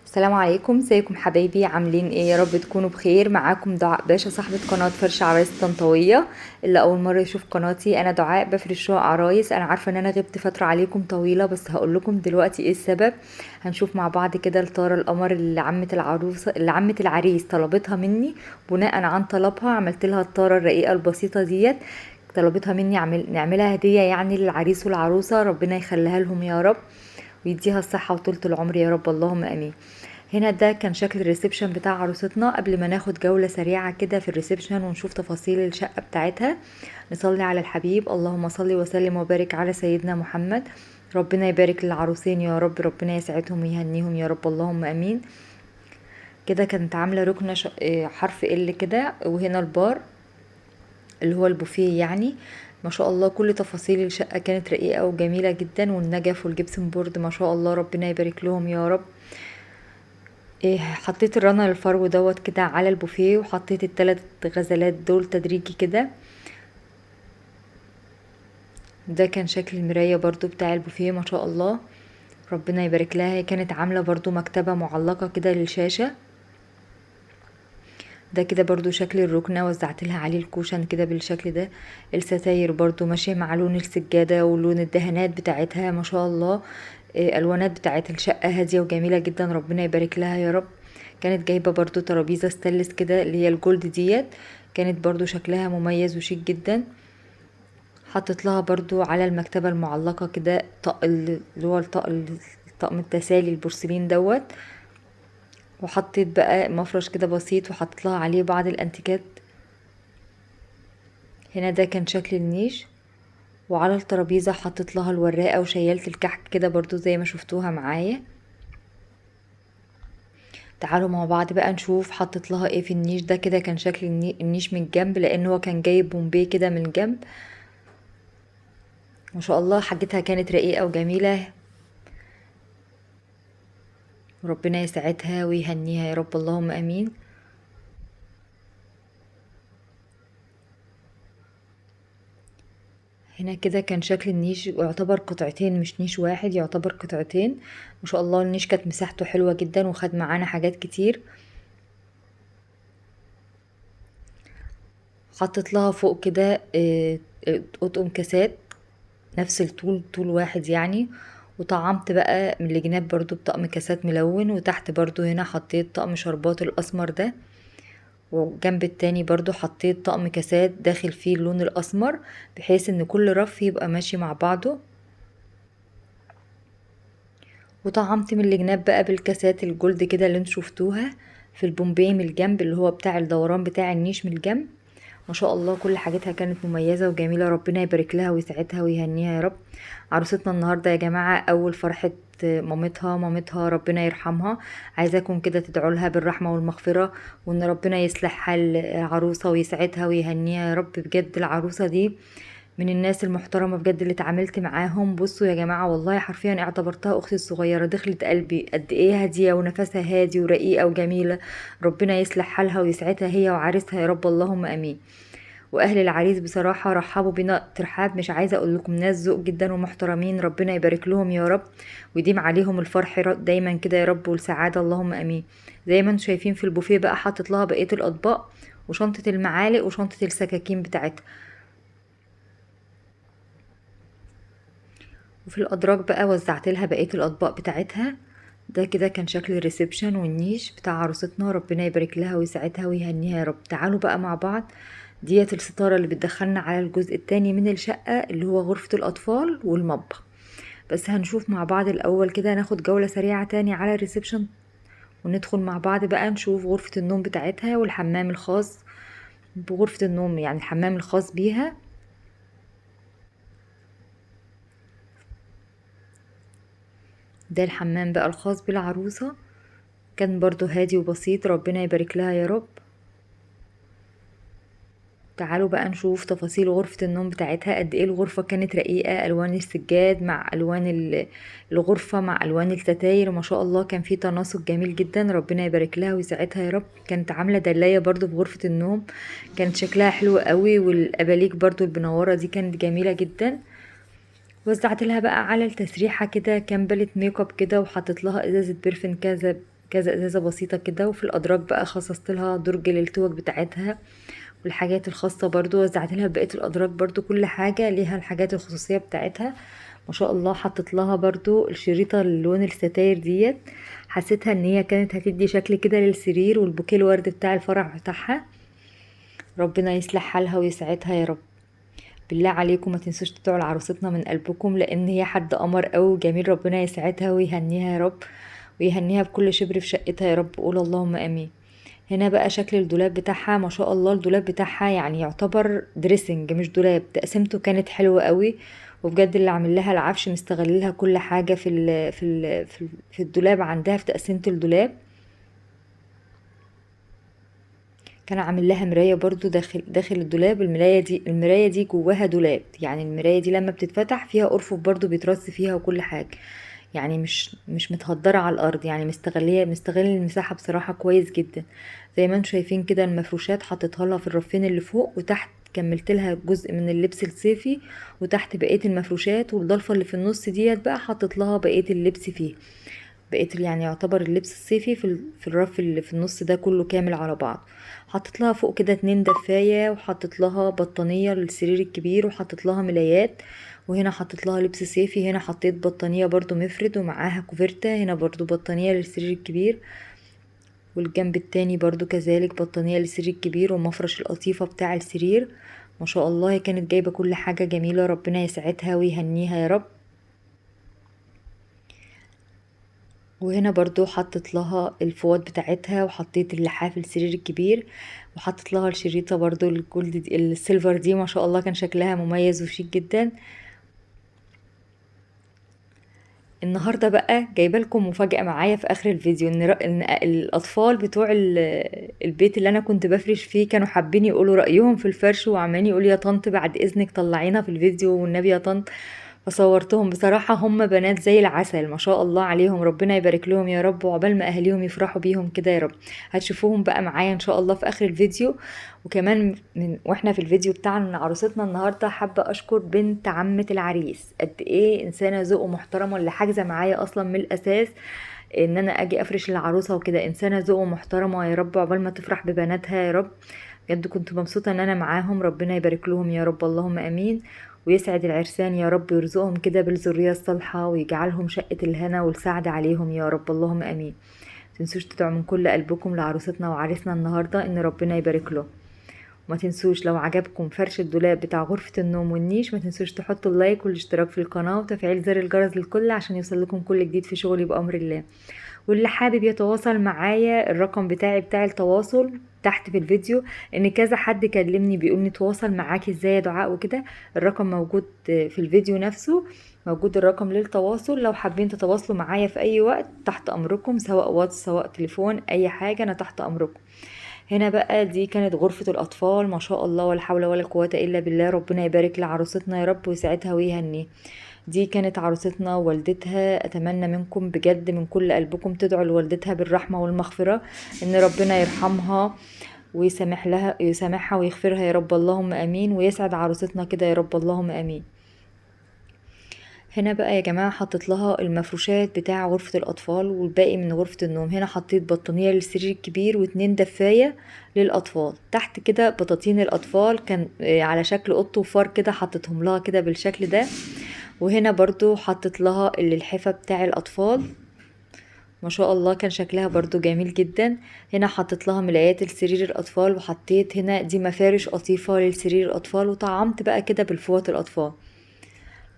السلام عليكم، ازيكم حبايبي؟ عاملين ايه؟ يا رب تكونوا بخير. معاكم دعاء باشا، صاحبة قناة فرش عرايس طنطاوية. اللي اول مرة يشوف قناتي، انا دعاء بفرش شقق عرايس. انا عارفة ان انا غبت فترة عليكم طويلة، بس هقول لكم دلوقتي ايه السبب. هنشوف مع بعض كده الطارة القمر اللي عمة العروسة اللي عمة العريس طلبتها مني. بناء عن طلبها عملت لها الطارة الرقيقة البسيطة ديت. طلبتها مني نعملها هدية يعني للعريس والعروسة، ربنا يخليها لهم يا رب ويديها الصحة وطولة العمر يا رب، اللهم امين. هنا ده كان شكل الريسبشن بتاع عروستنا. قبل ما ناخد جولة سريعة كده في الريسبشن ونشوف تفاصيل الشقة بتاعتها، نصلي على الحبيب. اللهم صل وسلم وبارك على سيدنا محمد. ربنا يبارك للعروسين يا رب، ربنا يسعدهم ويهنيهم يا رب، اللهم امين. كده كانت عاملة ركنة حرف ال كده، وهنا البار اللي هو البوفيه يعني. ما شاء الله كل تفاصيل الشقة كانت رقيقة وجميلة جدا، والنجف والجبسن بورد ما شاء الله ربنا يبارك لهم يا رب. حطيت الرنا للفرو دوت كده على البوفيه، وحطيت الثلاث غزلات دول تدريجي كده. ده كان شكل المراية برضو بتاع البوفيه ما شاء الله، ربنا يبارك لها. هي كانت عاملة برضو مكتبة معلقة كده للشاشة. ده كده برضو شكل الركنة، وزعت لها عليه الكوشن كده بالشكل ده. الستاير برضو ماشية مع لون السجادة ولون الدهانات بتاعتها ما شاء الله. الوانات بتاعت الشقة هادية وجميلة جدا، ربنا يبارك لها يا رب. كانت جايبة برضو ترابيزة ستانلس كده اللي هي الجولد ديت، كانت برضو شكلها مميز وشيك جدا. حطت لها برضو على المكتبة المعلقة كده طق اللي هو الطقم التسالي البورسلين دوت. وحطيت بقى مفرش كده بسيط، وحطيت لها عليه بعض الانتيكات. هنا ده كان شكل النيش. وعلى الترابيزة حطيت لها الوراقة وشيلت الكحك كده برضو زي ما شفتوها معايا. تعالوا مع بعض بقى نشوف حطيت لها ايه في النيش ده. كده كان شكل النيش من الجنب، لان هو كان جايب بومبيه كده من الجنب. ما شاء الله حاجتها كانت رقيقة وجميلة، وربنا يسعدها ويهنيها يا رب، اللهم امين. هنا كده كان شكل النيش، يعتبر قطعتين مش نيش واحد، يعتبر قطعتين. ما شاء الله النيش كانت مساحته حلوة جدا، وخد معانا حاجات كتير. حطيت لها فوق كده اطقم كاسات نفس الطول، طول واحد يعني. وطعمت بقى من الجناب برضو بطقم كاسات ملون، وتحت برضو هنا حطيت طقم شربات الاسمر ده. وجنب التاني برضو حطيت طقم كاسات داخل فيه اللون الاسمر، بحيث ان كل رف يبقى ماشي مع بعضه. وطعمت من الجناب بقى بالكاسات الجولد كده اللي انتوا شفتوها في البومبي من الجنب، اللي هو بتاع الدوران بتاع النيش من الجنب. ما شاء الله كل حاجتها كانت مميزة وجميلة، ربنا يبارك لها ويسعدها ويهنيها يا رب. عروستنا النهاردة يا جماعة أول فرحة مامتها ربنا يرحمها. عايزاكم كده تدعوا لها بالرحمة والمغفرة، وان ربنا يصلح حال العروسة ويسعدها ويهنيها يا رب. بجد العروسة دي من الناس المحترمة بجد اللي اتعاملت معاهم. بصوا يا جماعة والله حرفيا اعتبرتها اختي الصغيرة، دخلت قلبي قد ايه هادية ونفسها هادي ورقيقة وجميلة. ربنا يصلح حالها ويسعدها هي وعريسها يا رب، اللهم امين. واهل العريس بصراحة رحبوا بينا ترحاب مش عايزة اقول لكم، ناس ذوق جدا ومحترمين، ربنا يبارك لهم يا رب ويديم عليهم الفرح دايما كده يا رب والسعادة، اللهم امين. زي ما انتم شايفين في البوفيه بقى حطت لها بقية الاطباق وشنطة المعالق وشنطة السكاكين بتاعتها. وفي الادراج بقى وزعت لها بقيه الاطباق بتاعتها. ده كده كان شكل الريسبشن والنيش بتاع عروستنا، ربنا يبارك لها ويسعدها ويهنيها يا رب. تعالوا بقى مع بعض. ديت الستاره اللي بتدخلنا على الجزء التاني من الشقه، اللي هو غرفه الاطفال والمطبخ. بس هنشوف مع بعض الاول كده، ناخد جوله سريعه تاني على الريسبشن، وندخل مع بعض بقى نشوف غرفه النوم بتاعتها والحمام الخاص بغرفه النوم، يعني الحمام الخاص بيها. ده الحمام بقى الخاص بالعروسه، كان برضو هادي وبسيط، ربنا يبارك لها يا رب. تعالوا بقى نشوف تفاصيل غرفة النوم بتاعتها. قد ايه الغرفة كانت رقيقة، الوان السجاد مع الوان الغرفة مع الوان الستاير، ما شاء الله كان في تناسق جميل جدا، ربنا يبارك لها ويسعدها يا رب. كانت عاملة دلاية برضو في غرفة النوم، كانت شكلها حلو قوي، والاباليك برضو البنورة دي كانت جميلة جدا. وزعت لها بقى على التسريحة كده كامبلة ميك اب كده، وحطت لها ازازة برفن كذا كذا ازازة بسيطة كده. وفي الادراج بقى خصصت لها درج للتوك بتاعتها والحاجات الخاصة برضو، وزعت لها بقية الادراج برضو، كل حاجة ليها الحاجات الخصوصية بتاعتها ما شاء الله. حطت لها برضو الشريطة اللون الستاير ديت، حسيتها ان هي كانت هتدي شكل كده للسرير، والبوكيه الورد بتاع الفرح بتاعها. ربنا يصلح حالها ويسعدها يا رب. بالله عليكم ما تنسوش تدعوا لعروستنا من قلبكم، لان هي حد قمر قوي وجميل. ربنا يسعدها ويهنيها يا رب، ويهنيها بكل شبر في شقتها يا رب. قول اللهم امين. هنا بقى شكل الدولاب بتاعها ما شاء الله. الدولاب بتاعها يعني يعتبر دريسنج مش دولاب، تقسيمته كانت حلوة قوي. وبجد اللي عامل لها العفش مستغل لها كل حاجة في الدولاب عندها، في تقسيمة الدولاب. كان عامل لها مراية برضو داخل الدولاب. المراية دي جواها دولاب، يعني المراية دي لما بتتفتح فيها أرفف برضو بيترص فيها وكل حاجة، يعني مش متهدرة على الأرض، يعني مستغل المساحة بصراحة كويس جدا. زي ما انتم شايفين كده المفروشات حطيتها لها في الرفين اللي فوق، وتحت كملت لها جزء من اللبس الصيفي، وتحت بقية المفروشات، والضلفة اللي في النص ديت بقى حطيت لها بقية اللبس فيه. بقيت يعني يعتبر اللبس الصيفي في الرف اللي في النص ده كله كامل على بعض. حطيت لها فوق كده 2 دفاية، وحطيت لها بطانية للسرير الكبير، وحطيت لها ملايات. وهنا حطيت لها لبس صيفي. هنا حطيت بطانية برضو مفرد ومعاها كوفرتة. هنا برضو بطانية للسرير الكبير، والجنب التاني برضو كذلك بطانية للسرير الكبير، ومفرش القطيفة بتاع السرير. ما شاء الله هي كانت جايبة كل حاجة جميلة. ربنا يسعدها ويهنيها يا رب. وهنا برضو حطت لها الفوط بتاعتها، وحطيت اللحاف السرير الكبير، وحطت لها الشريطة برضو الجولد السيلفر دي. ما شاء الله كان شكلها مميز وشيك جدا. النهاردة بقى جايبه لكم مفاجأة معايا في اخر الفيديو، إن الاطفال بتوع البيت اللي انا كنت بفرش فيه كانوا حابين يقولوا رأيهم في الفرش، وعمالين يقولوا يا طنط بعد اذنك طلعينا في الفيديو والنبي يا طنط. فصورتهم بصراحة، هم بنات زي العسل ما شاء الله عليهم. ربنا يبارك لهم يا رب، وعقبال ما اهاليهم يفرحوا بيهم كده يا رب. هتشوفوهم بقى معايا ان شاء الله في اخر الفيديو. وكمان واحنا في الفيديو بتاعنا من عروستنا النهارده، حابه اشكر بنت عمة العريس. قد ايه انسانه ذوق ومحترمه، اللي حاجزه معايا اصلا من الاساس ان انا اجي افرش للعروسه وكده. انسانه ذوق ومحترمه يا رب، عقبال ما تفرح ببناتها يا رب. بجد كنت مبسوطه ان انا معاهم. ربنا يبارك لهم يا رب، اللهم امين. ويسعد العرسان يا رب، ويرزقهم كده بالذريه الصالحه، ويجعلهم شقه الهنا والسعد عليهم يا رب، اللهم امين. متنسوش تدعوا من كل قلبكم لعروستنا وعريسنا النهارده ان ربنا يبارك له. وما تنسوش لو عجبكم فرش الدولاب بتاع غرفة النوم والنيش، ما تنسوش تحطوا اللايك والاشتراك في القناة وتفعيل زر الجرس للكل عشان يوصل لكم كل جديد في شغلي بأمر الله. واللي حابب يتواصل معايا، الرقم بتاع التواصل تحت في الفيديو. ان كذا حد كلمني بيقول نتواصل معاكي ازاي يا دعاء وكده. الرقم موجود في الفيديو نفسه، موجود الرقم للتواصل. لو حابين تتواصلوا معايا في اي وقت تحت امركم، سواء واتس سواء تليفون، اي حاجة انا تحت امركم. هنا بقى دي كانت غرفة الأطفال ما شاء الله، ولا حول ولا قوة إلا بالله. ربنا يبارك لعروستنا يا رب ويسعدها ويهنيه. دي كانت عروستنا ووالدتها. أتمنى منكم بجد من كل قلبكم تدعوا لوالدتها بالرحمة والمغفرة، إن ربنا يرحمها يسامحها ويغفرها يا رب، اللهم أمين. ويسعد عروستنا كده يا رب، اللهم أمين. هنا بقى يا جماعة حطيت لها المفروشات بتاع غرفة الأطفال والباقي من غرفة النوم. هنا حطيت بطانية للسرير الكبير و2 دفاية للأطفال. تحت كده بطاطين الأطفال كان على شكل قط وفار كده، حطيتهم لها كده بالشكل ده. وهنا برضو حطيت لها الحفة بتاع الأطفال ما شاء الله، كان شكلها برضو جميل جدا. هنا حطيت لها ملايات لسرير الأطفال، وحطيت هنا دي مفارش قطيفة للسرير الأطفال، وطعمت بقى كده بالفوط الأطفال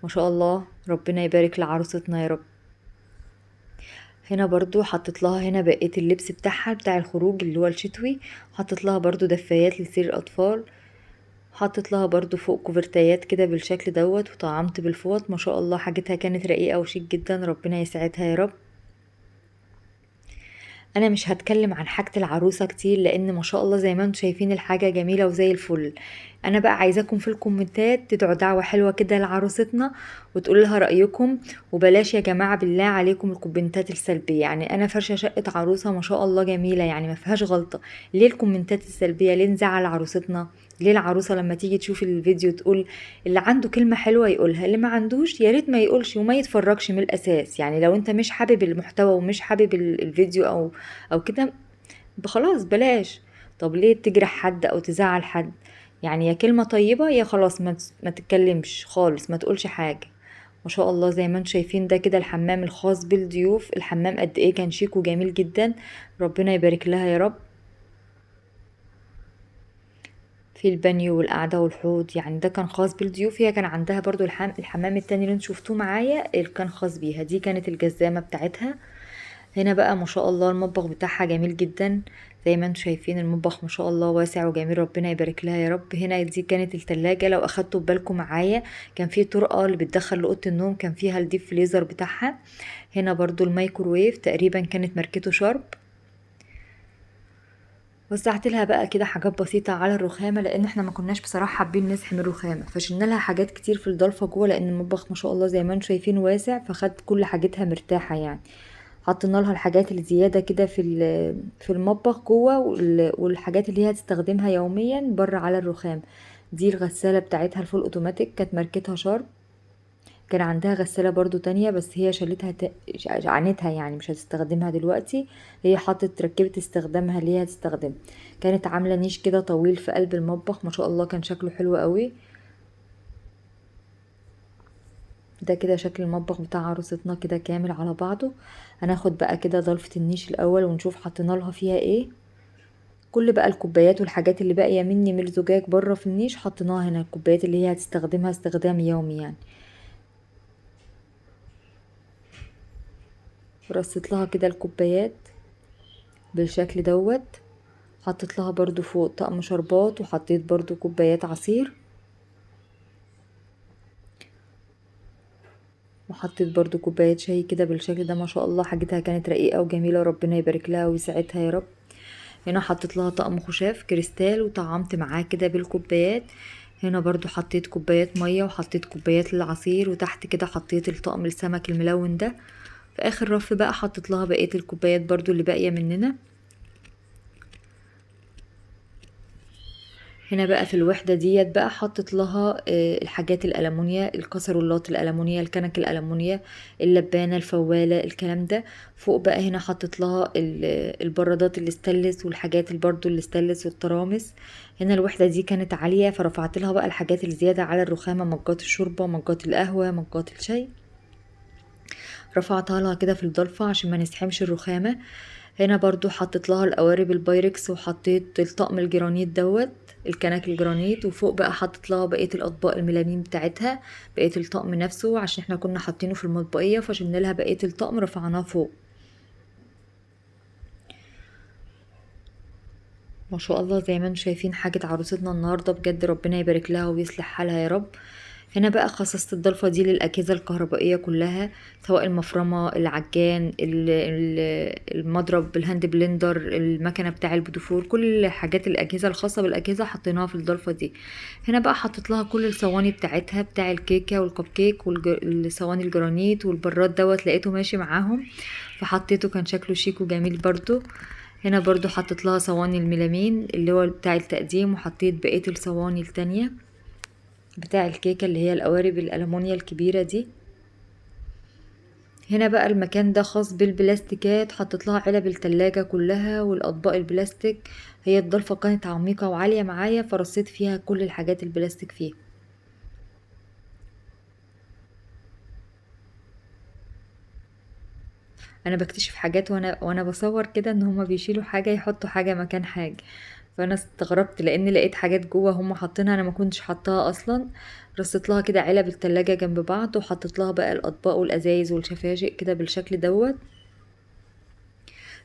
ما شاء الله. ربنا يبارك لعروستنا يا رب. هنا برضو حطيت لها هنا بقية اللبس بتاعها بتاع الخروج اللي هو الشتوي. حطيت لها برضو دفايات لسرير الأطفال. حطيت لها برضو فوق كوفرتايات كده بالشكل دوت، وطعمت بالفوط ما شاء الله. حاجتها كانت رقيقة وشيك جدا. ربنا يسعدها يا رب. انا مش هتكلم عن حاجة العروسة كتير، لان ما شاء الله زي ما انتم شايفين الحاجة جميلة وزي الفل. انا بقى عايزاكم في الكومنتات تدعوا دعوة حلوة كده لعروستنا وتقول لها رأيكم، وبلاش يا جماعة بالله عليكم الكومنتات السلبية. يعني انا فرشة شقة عروسة ما شاء الله جميلة، يعني ما فيهاش غلطة. ليه الكومنتات السلبية؟ ليه نزعل عروستنا؟ ليه العروسة لما تيجي تشوف الفيديو تقول اللي عنده كلمة حلوة يقولها، اللي ما عندوش يا ريت ما يقولش وما يتفرجش من الأساس. يعني لو انت مش حابب المحتوى ومش حابب الفيديو او كده، خلاص بلاش. طب ليه تجرح حد او تزعل حد؟ يعني يا كلمة طيبة يا خلاص ما تتكلمش خالص، ما تقولش حاجة. ما شاء الله زي ما انتم شايفين ده كده الحمام الخاص بالضيوف. الحمام قد ايه كان شيك وجميل جدا، ربنا يبارك لها يا رب. في البانيو والقعدة والحوض، يعني ده كان خاص بالضيوف. هي كان عندها برضو الحمام التاني اللي انتوا شفتوه معايا اللي كان خاص بيها، دي كانت الجزامة بتاعتها. هنا بقى ما شاء الله المطبخ بتاعها جميل جدا، زي ما انتم شايفين المطبخ ما شاء الله واسع وجميل، ربنا يبارك لها يا رب. هنا دي كانت التلاجة، لو اخدتوا بالكم معايا كان في طرقة اللي بتدخل لأوضة النوم كان فيها الديب فريزر بتاعها. هنا برضو الميكروويف تقريبا كانت ماركته شارب. وزعت لها بقى كده حاجات بسيطة على الرخامة، لان احنا ما كناش بصراحة حابين نزحم الرخامة، فشلنا لها حاجات كتير في الضلفة جوه، لان المطبخ ما شاء الله زي ما انتم شايفين واسع، فخد كل حاجتها مرتاحة يعني. حطينا لها الحاجات الزيادة كده في المطبخ جوه، والحاجات اللي هي هتستخدمها يوميا بره على الرخام. دي الغسالة بتاعتها الفول اوتوماتيك كانت ماركتها شارب. كان عندها غسالة برضو تانية بس هي شالتها عنتها، يعني مش هتستخدمها دلوقتي. هي حطت ركبت استخدامها اللي هي هتستخدمها. كانت عاملة نيش كده طويل في قلب المطبخ ما شاء الله كان شكله حلو قوي. ده كده شكل المطبخ بتاع عروستنا كده كامل على بعضه. هناخد بقى كده ضلفة النيش الاول ونشوف حطينا لها فيها ايه. كل بقى الكوبايات والحاجات اللي باقيه مني من الزجاج بره في النيش حطيناها هنا، الكوبايات اللي هي هتستخدمها استخدام يومي يعني. رصيت لها كده الكوبايات بالشكل دوت. حطيت لها برضو فوق طقم شربات، وحطيت برضو كوبايات عصير، وحطيت برضو كوبايات شاي كده بالشكل ده. ما شاء الله حاجتها كانت رقيقة وجميلة، ربنا يبارك لها ويسعدها يا رب. هنا حطيت لها طقم خشاف كريستال وطعمت معاه كده بالكوبايات. هنا برضو حطيت كوبايات مية وحطيت كوبايات للعصير، وتحت كده حطيت الطقم السمك الملون ده. في اخر رف بقى حطيت لها بقية الكوبايات برضو اللي باقية مننا. هنا بقى في الوحدة ديت بقى حطت لها الحاجات الألمونيا، الكسرولات الألمونيا، الكنك الألمونيا، اللبانة، الفوالة، الكلام ده. فوق بقى هنا حطت لها البرادات الاستانلس والحاجات برضو الاستانلس والترامس. هنا الوحدة دي كانت عالية فرفعت لها بقى الحاجات الزيادة على الرخامة، مجات الشوربة، مجات القهوة، مجات الشاي. رفعتها لها كده في الضلفة عشان ما نسحمش الرخامة. هنا برضو حطيت لها القوارب البايركس، وحطيت الطقم الجرانيت دوت، الكنك الجرانيت. وفوق بقى حطيت لها بقية الأطباق الميلامين بتاعتها، بقية الطقم نفسه عشان احنا كنا حاطينه في المطبقية، فشلنا لها بقية الطقم رفعناه فوق. ما شاء الله زي ما انتم شايفين حاجة عروستنا النهاردة بجد ربنا يبارك لها ويصلح حالها يا رب. هنا بقى خصصت الضلفة دي للأجهزة الكهربائية كلها، سواء المفرمة، العجان، المضرب، الهاند بلندر، المكنة بتاع البدفور، كل حاجات الأجهزة الخاصة بالأجهزة حطيناها في الضلفة دي. هنا بقى حطيت لها كل الصواني بتاعتها بتاع الكيكة والكب كيك والصواني الجرانيت والبراد دوت، لقيته ماشي معاهم فحطيته، كان شكله شيك وجميل برضو. هنا برضو حطيت لها صواني الميلامين اللي هو بتاع التقديم، وحطيت بقية الصواني التانية بتاع الكيكة اللي هي القوارب الألمونيا الكبيرة دي. هنا بقى المكان ده خاص بالبلاستيكات، حطيت لها علب التلاجة كلها والأطباق البلاستيك. هي الضلفة كانت عميقة وعالية معايا فرصيت فيها كل الحاجات البلاستيك فيها. انا بكتشف حاجات وانا بصور كده ان هما بيشيلوا حاجة يحطوا حاجة مكان حاجة، فانا استغربت لان لقيت حاجات جوه هما حاطينها انا ما كنتش حطاها اصلا. رصيت لها كده علب التلاجة جنب بعض، وحطيت لها بقى الاطباق والازايز والشفاشق كده بالشكل دوت.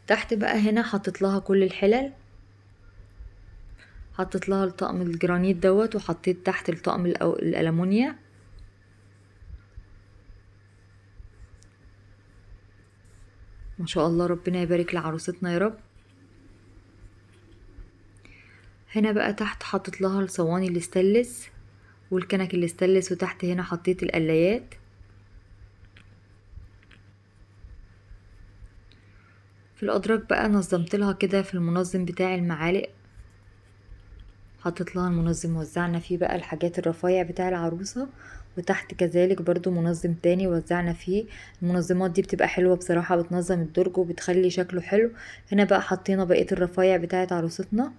تحت بقى هنا حطيت لها كل الحلل، حطيت لها الطقم الجرانيت دوت، وحطيت تحت الطقم الألمونيا. ما شاء الله ربنا يبارك لعروستنا يا رب. هنا بقى تحت حطيت لها الصواني الاستانلس والكنك الاستانلس، وتحت هنا حطيت القلايات. في الادراج بقى نظمت لها كده في المنظم بتاع المعالق، حطيت لها المنظم وزعنا فيه بقى الحاجات الرفايع بتاع العروسة، وتحت كذلك برضو منظم تاني وزعنا فيه. المنظمات دي بتبقى حلوة بصراحة، بتنظم الدرج وبتخلي شكله حلو. هنا بقى حطينا بقية الرفايع بتاعت عروستنا.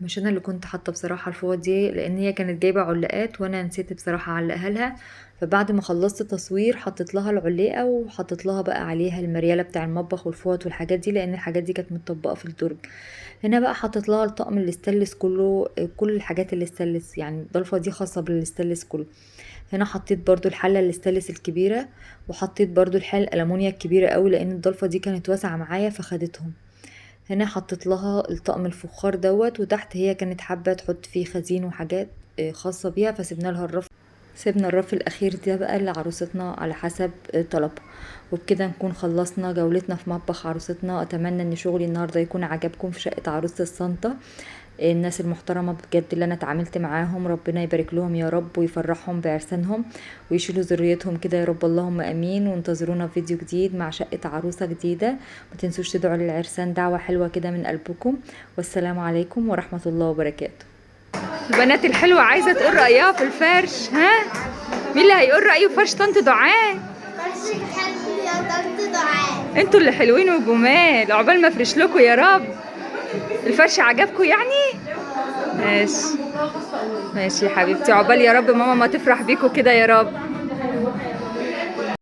مش انا اللي كنت حاطه بصراحه الفوط دي، لان هي كانت جايبه علقات وانا نسيت بصراحه اعلقها لها. فبعد ما خلصت تصوير حطيت لها العليقه، وحطيت لها بقى عليها المرياله بتاع المطبخ والفوط والحاجات دي، لان الحاجات دي كانت متطبقه في الدرج. هنا بقى حطيت لها الطقم الاستانلس كله، كل الحاجات الاستانلس، يعني الضلفه دي خاصه بالاستانلس كله. هنا حطيت برضو الحله الاستانلس الكبيره، وحطيت برضو الحله الالمونيا الكبيره قوي، لان الضلفه دي كانت واسعه معايا فخدتهم. هنا حطيت لها الطقم الفخار دوت، وتحت هي كانت حابة تحط فيه خزين وحاجات خاصة بيها، فسيبنا لها الرف. سيبنا الرف الاخير ده بقى لعروستنا على حسب طلبها. وبكده نكون خلصنا جولتنا في مطبخ عروستنا. اتمنى ان شغلي النهارده يكون عجبكم في شقة عروسة الصنطة. الناس المحترمة بجد اللي انا اتعاملت معاهم، ربنا يبارك لهم يا رب ويفرحهم بعرسانهم ويشيلوا ذريتهم كده يا رب، اللهم امين. وانتظرونا في فيديو جديد مع شقة عروسة جديدة. ما تنسوش تدعوا للعرسان دعوة حلوة كده من قلبكم. والسلام عليكم ورحمة الله وبركاته. البنات الحلوة عايزة تقول رأيها في الفرش، ها؟ مين اللي هيقول رأيه في فرش طنط دعاء؟ فرشك حلو يا طنط دعاء. انتوا اللي حلوين وجمال، عقبال ما افرش لكم يا رب. الفرش عجبكم يعني؟ ماشي ماشي يا حبيبتي، عقبال يا رب ماما ما تفرح بيكم كده يا رب.